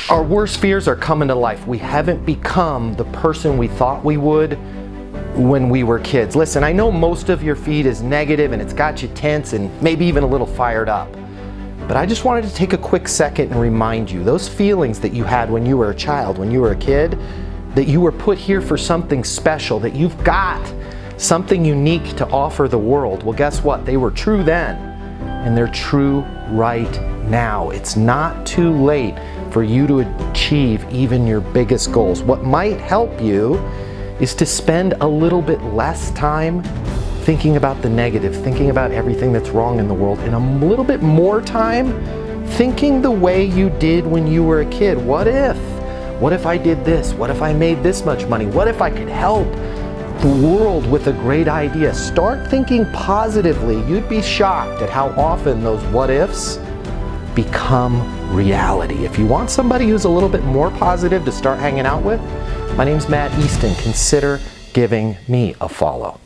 Our worst fears are coming to life. We haven't become the person we thought we would when we were kids. Listen, I know most of your feed is negative and it's got you tense and maybe even a little fired up. But I just wanted to take a quick second and remind you, those feelings that you had when you were a child, when you were a kid, that you were put here for something special, that you've got something unique to offer the world. Well, guess what? They were true then, and they're true right now. It's not too late for you to achieve even your biggest goals. What might help you is to spend a little bit less time thinking about the negative, thinking about everything that's wrong in the world, and a little bit more time thinking the way you did when you were a kid. What if? What if I did this? What if I made this much money? What if I could help the world with a great idea? Start thinking positively. You'd be shocked at how often those what ifs become reality. If you want somebody who's a little bit more positive to start hanging out with, my name's Matt Easton. Consider giving me a follow.